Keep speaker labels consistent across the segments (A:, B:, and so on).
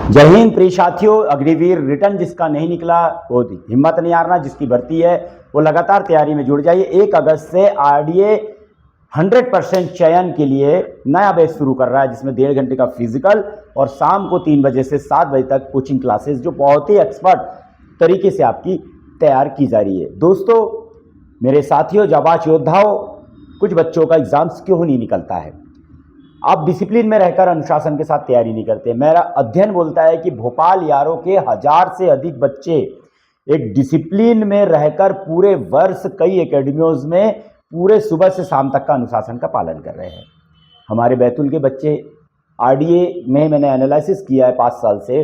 A: जय हिंद प्रिय साथियों। अग्निवीर रिटर्न जिसका नहीं निकला वो हिम्मत नहीं हारना, जिसकी भर्ती है वो लगातार तैयारी में जुड़ जाइए। 1 अगस्त से आरडीए 100% चयन के लिए नया बैच शुरू कर रहा है, जिसमें 1.5 घंटे का फिजिकल और शाम को 3 बजे से 7 बजे तक कोचिंग क्लासेस, जो बहुत ही एक्सपर्ट तरीके से आपकी तैयार की जा रही है। दोस्तों, मेरे साथियों, जाबाज योद्धाओं, कुछ बच्चों का एग्जाम्स क्यों नहीं निकलता है? आप डिसिप्लिन में रहकर अनुशासन के साथ तैयारी नहीं करते। मेरा अध्ययन बोलता है कि भोपाल यारों के 1000 से अधिक बच्चे एक डिसिप्लिन में रहकर पूरे वर्ष कई एकेडमियों में पूरे सुबह से शाम तक का अनुशासन का पालन कर रहे हैं। हमारे बैतूल के बच्चे आरडीए में, मैंने एनालिसिस किया है 5 साल से,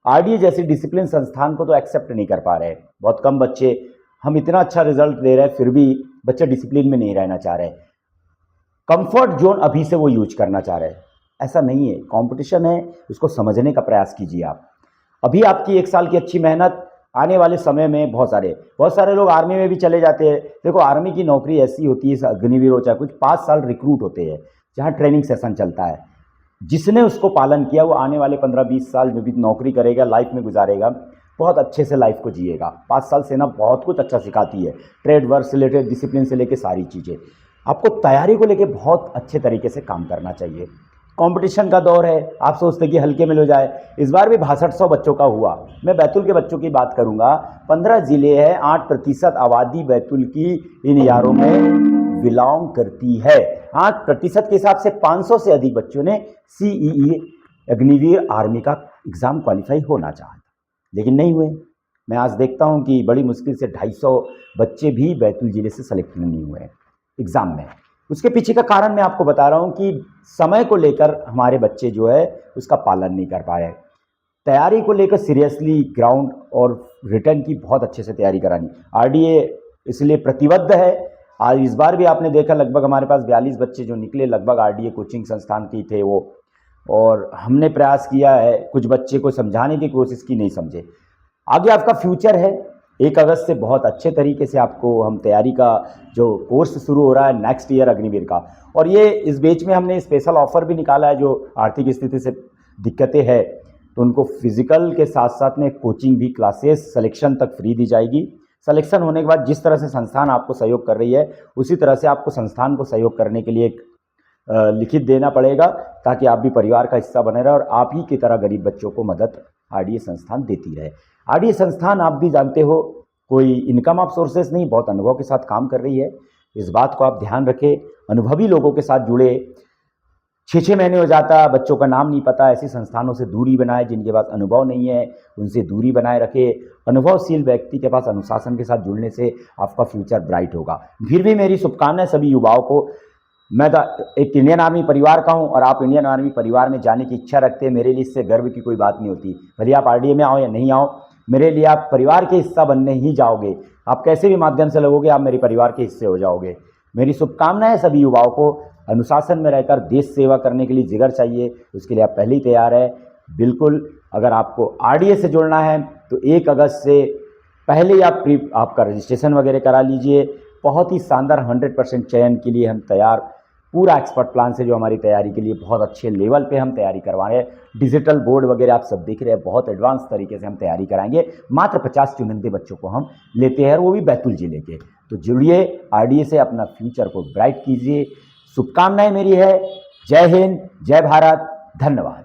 A: आरडीए जैसी डिसिप्लिन संस्थान को तो एक्सेप्ट नहीं कर पा रहे। बहुत कम बच्चे, हम इतना अच्छा रिजल्ट दे रहे हैं फिर भी बच्चे डिसिप्लिन में नहीं रहना चाह रहे। कंफर्ट जोन अभी से वो यूज करना चाह रहे हैं। ऐसा नहीं है, कंपटीशन है, उसको समझने का प्रयास कीजिए। आप अभी आपकी 1 साल की अच्छी मेहनत आने वाले समय में बहुत सारे लोग आर्मी में भी चले जाते हैं। देखो, आर्मी की नौकरी ऐसी होती है, अग्निवीर हो चाहे कुछ, 5 साल रिक्रूट होते हैं जहाँ ट्रेनिंग सेशन चलता है। जिसने उसको पालन किया वो आने वाले 15-20 साल में भी नौकरी करेगा, लाइफ में गुजारेगा, बहुत अच्छे से लाइफ को जिएगा। 5 साल सेना बहुत कुछ अच्छा सिखाती है, ट्रेड वर्क से रिलेटेड, डिसिप्लिन से लेकर सारी चीज़ें। आपको तैयारी को लेके बहुत अच्छे तरीके से काम करना चाहिए। कंपटीशन का दौर है, आप सोचते हैं कि हल्के में ले जाए। इस बार भी 6200 बच्चों का हुआ। मैं बैतूल के बच्चों की बात करूंगा। 15 जिले हैं, 8% आबादी बैतूल की इन यारों में बिलोंग करती है। 8% के हिसाब से 500 से अधिक बच्चों ने सीईई अग्निवीर आर्मी का एग्जाम क्वालिफाई होना चाहा, लेकिन नहीं हुए। मैं आज देखता हूं कि बड़ी मुश्किल से 250 बच्चे भी बैतूल जिले से सेलेक्ट नहीं हुए एग्जाम में। उसके पीछे का कारण मैं आपको बता रहा हूं कि समय को लेकर हमारे बच्चे जो है उसका पालन नहीं कर पाए। तैयारी को लेकर सीरियसली ग्राउंड और रिटर्न की बहुत अच्छे से तैयारी करानी। आरडीए इसलिए प्रतिबद्ध है। आज इस बार भी आपने देखा, लगभग हमारे पास 42 बच्चे जो निकले, लगभग आरडीए कोचिंग संस्थान के थे वो, और हमने प्रयास किया है कुछ बच्चे को समझाने की कोशिश की, नहीं समझे। आगे आपका फ्यूचर है। 1 अगस्त से बहुत अच्छे तरीके से आपको हम तैयारी का जो कोर्स शुरू हो रहा है नेक्स्ट ईयर अग्निवीर का, और ये इस बैच में हमने स्पेशल ऑफर भी निकाला है। जो आर्थिक स्थिति से दिक्कतें हैं तो उनको फिजिकल के साथ साथ में कोचिंग भी, क्लासेस सिलेक्शन तक फ्री दी जाएगी। सिलेक्शन होने के बाद जिस तरह से संस्थान आपको सहयोग कर रही है उसी तरह से आपको संस्थान को सहयोग करने के लिए एक लिखित देना पड़ेगा, ताकि आप भी परिवार का हिस्सा बने रहे और आप ही की तरह गरीब बच्चों को मदद आरडीए संस्थान देती रहे। आरडीए संस्थान, आप भी जानते हो, कोई इनकम ऑफ सोर्सेस नहीं, बहुत अनुभव के साथ काम कर रही है। इस बात को आप ध्यान रखें। अनुभवी लोगों के साथ जुड़े। 6-6 महीने हो जाता, बच्चों का नाम नहीं पता, ऐसी संस्थानों से दूरी बनाए। जिनके पास अनुभव नहीं है उनसे दूरी बनाए रखे। अनुभवशील व्यक्ति के पास अनुशासन के साथ जुड़ने से आपका फ्यूचर ब्राइट होगा। फिर भी मेरी शुभकामनाएं सभी युवाओं को। मैं तो एक इंडियन आर्मी परिवार का हूं और आप इंडियन आर्मी परिवार में जाने की इच्छा रखते हैं। मेरे लिए इससे गर्व की कोई बात नहीं होती। भले आप आरडीए में आओ या नहीं आओ, मेरे लिए आप परिवार के हिस्सा बनने ही जाओगे। आप कैसे भी माध्यम से लगोगे, आप मेरे परिवार के हिस्से हो जाओगे। मेरी शुभकामनाएं सभी युवाओं को। अनुशासन में रहकर देश सेवा करने के लिए जिगर चाहिए, उसके लिए आप पहले ही तैयार है। बिल्कुल, अगर आपको आरडीए से जुड़ना है तो 1 अगस्त से पहले ही आपका रजिस्ट्रेशन वगैरह करा लीजिए। बहुत ही शानदार 100% चयन के लिए हम तैयार, पूरा एक्सपर्ट प्लान से जो हमारी तैयारी के लिए बहुत अच्छे लेवल पे हम तैयारी करवा रहे हैं। डिजिटल बोर्ड वगैरह आप सब देख रहे हैं, बहुत एडवांस तरीके से हम तैयारी कराएंगे। मात्र 50 चुनिंदे बच्चों को हम लेते हैं, और वो भी बैतूल जिले के। तो जुड़िए आरडीए से, अपना फ्यूचर को ब्राइट कीजिए। शुभकामनाएं मेरी है। जय हिंद, जय भारत, धन्यवाद।